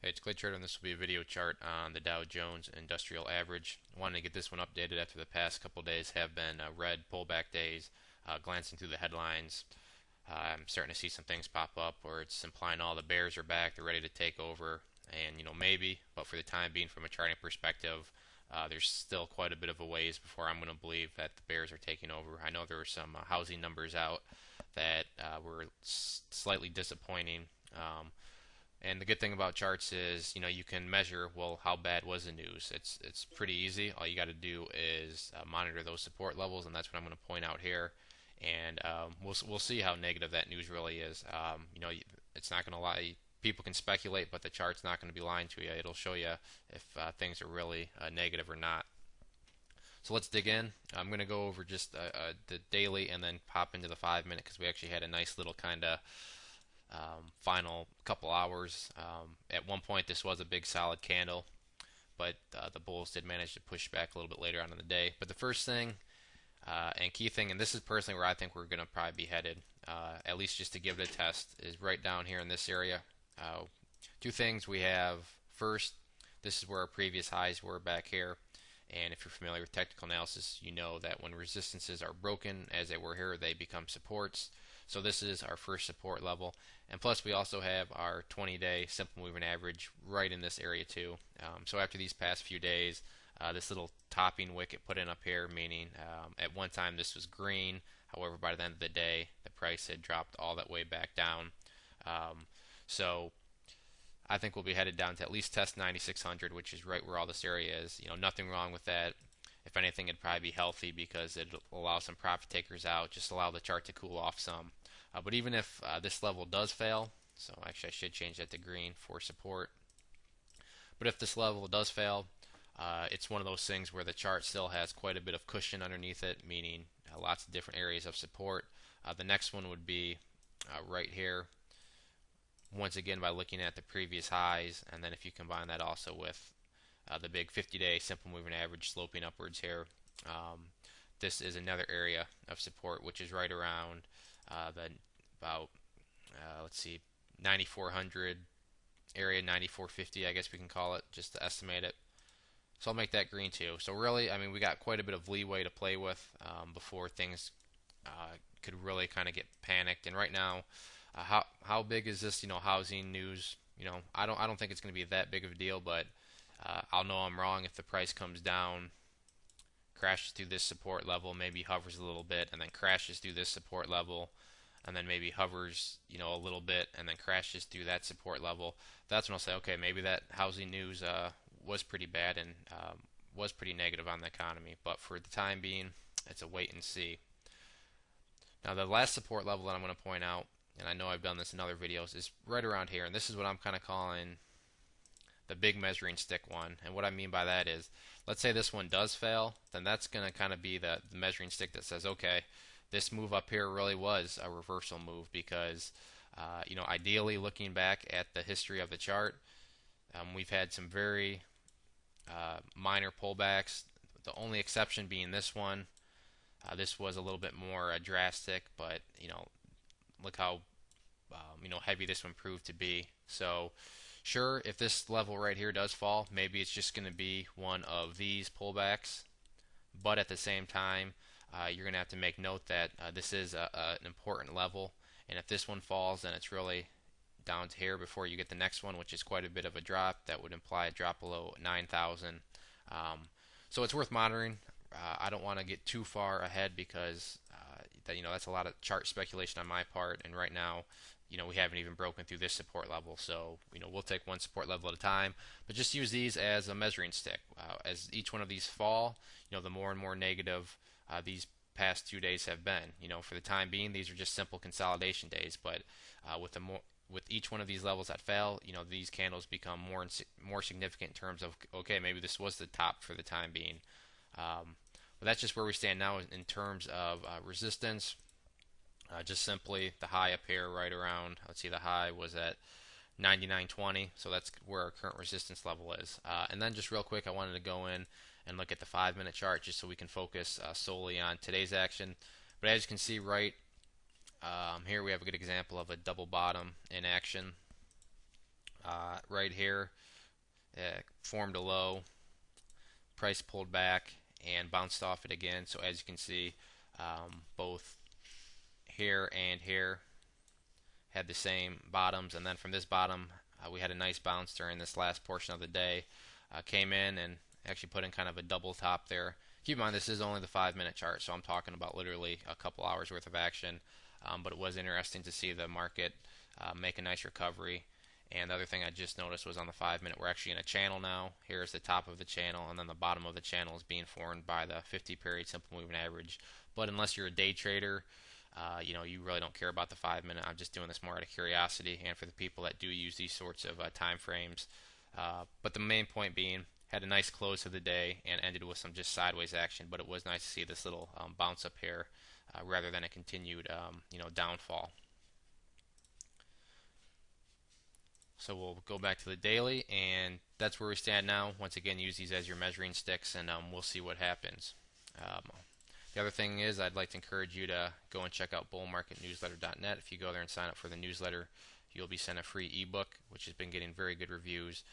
Hey, it's Clay Trader, and this will be a video chart on the Dow Jones Industrial Average. I wanted to get this one updated after the past couple days have been red pullback days. Glancing through the headlines, I'm starting to see some things pop up where it's implying all the bears are back, they're ready to take over, and maybe, but for the time being, from a charting perspective, there's still quite a bit of a ways before I'm going to believe that the bears are taking over. I know there were some housing numbers out that were slightly disappointing. And the good thing about charts is, you can measure, well, how bad was the news? It's pretty easy. All you got to do is monitor those support levels, and that's what I'm going to point out here. And we'll see how negative that news really is. It's not going to lie. People can speculate, but the chart's not going to be lying to you. It'll show you if things are really negative or not. So let's dig in. I'm going to go over just the daily and then pop into the 5 minute because we actually had a nice little kind of final couple hours. At one point, this was a big solid candle, but the bulls did manage to push back a little bit later on in the day. But the first thing and key thing, and this is personally where I think we're going to probably be headed, at least just to give it a test, is right down here in this area. Two things we have. First, this is where our previous highs were back here. And if you're familiar with technical analysis, you know that when resistances are broken, as they were here, they become supports. So this is our first support level. And plus, we also have our 20-day simple moving average right in this area too. So after these past few days, this little topping wicket put in up here, meaning at one time this was green. However, by the end of the day, the price had dropped all that way back down. So I think we'll be headed down to at least test 9600, which is right where all this area is. Nothing wrong with that. If anything, it'd probably be healthy because it'll allow some profit takers out, just allow the chart to cool off some. But even if this level does fail, so actually I should change that to green for support. But if this level does fail, it's one of those things where the chart still has quite a bit of cushion underneath it, meaning lots of different areas of support. The next one would be right here. Once again, by looking at the previous highs, and then if you combine that also with the big 50-day simple moving average sloping upwards here, this is another area of support, which is right around the about let's see, 9400 area, 9450, I guess we can call it, just to estimate it. So I'll make that green too. So really, I mean, we got quite a bit of leeway to play with before things could really kind of get panicked. And right now, how big is this? Housing news. I don't think it's going to be that big of a deal, but I'll know I'm wrong if the price comes down, crashes through this support level, maybe hovers a little bit, and then crashes through this support level, and then maybe hovers, a little bit, and then crashes through that support level. That's when I'll say, okay, maybe that housing news was pretty bad and was pretty negative on the economy. But for the time being, it's a wait and see. Now, the last support level that I'm going to point out, and I know I've done this in other videos, is right around here, and this is what I'm kind of calling the big measuring stick one. And what I mean by that is, let's say this one does fail, then that's going to kind of be the measuring stick that says, okay, this move up here really was a reversal move because, ideally looking back at the history of the chart, we've had some very minor pullbacks. The only exception being this one. This was a little bit more drastic, but look how heavy this one proved to be. So sure, if this level right here does fall, maybe it's just going to be one of these pullbacks. But at the same time, you're going to have to make note that this is an important level. And if this one falls, then it's really down to here before you get the next one, which is quite a bit of a drop. That would imply a drop below 9,000. So it's worth monitoring. I don't want to get too far ahead because that's a lot of chart speculation on my part. And right now, we haven't even broken through this support level. So, we'll take one support level at a time, but just use these as a measuring stick. As each one of these fall, the more and more negative these past 2 days have been. For the time being, these are just simple consolidation days, but with each one of these levels that fail, these candles become more significant in terms of, okay, maybe this was the top for the time being. But that's just where we stand now in terms of resistance. Just simply the high up here right around, let's see, the high was at 99.20, so that's where our current resistance level is. And then just real quick, I wanted to go in and look at the 5 minute chart just so we can focus solely on today's action. But as you can see right here, we have a good example of a double bottom in action. Right here, formed a low, price pulled back and bounced off it again. So as you can see, both here and here had the same bottoms, and then from this bottom, we had a nice bounce during this last portion of the day. Came in and actually put in kind of a double top there. Keep in mind this is only the 5-minute chart, so I'm talking about literally a couple hours worth of action. But it was interesting to see the market make a nice recovery. And the other thing I just noticed was on the 5-minute, we're actually in a channel now. Here's the top of the channel, and then the bottom of the channel is being formed by the 50-period simple moving average. But unless you're a day trader, you really don't care about the 5-minute. I'm just doing this more out of curiosity and for the people that do use these sorts of time frames. But the main point being, had a nice close to the day and ended with some just sideways action. But it was nice to see this little bounce up here rather than a continued downfall. So we'll go back to the daily, and that's where we stand now. Once again, use these as your measuring sticks, and we'll see what happens. The other thing is, I'd like to encourage you to go and check out bullmarketnewsletter.net. If you go there and sign up for the newsletter, you'll be sent a free ebook, which has been getting very good reviews,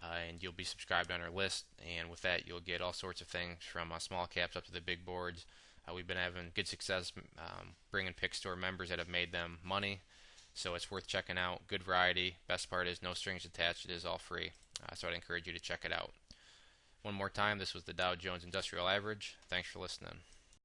and you'll be subscribed on our list. And with that, you'll get all sorts of things from small caps up to the big boards. We've been having good success bringing pick store members that have made them money. So it's worth checking out. Good variety. Best part is no strings attached. It is all free. So I'd encourage you to check it out. One more time, this was the Dow Jones Industrial Average. Thanks for listening.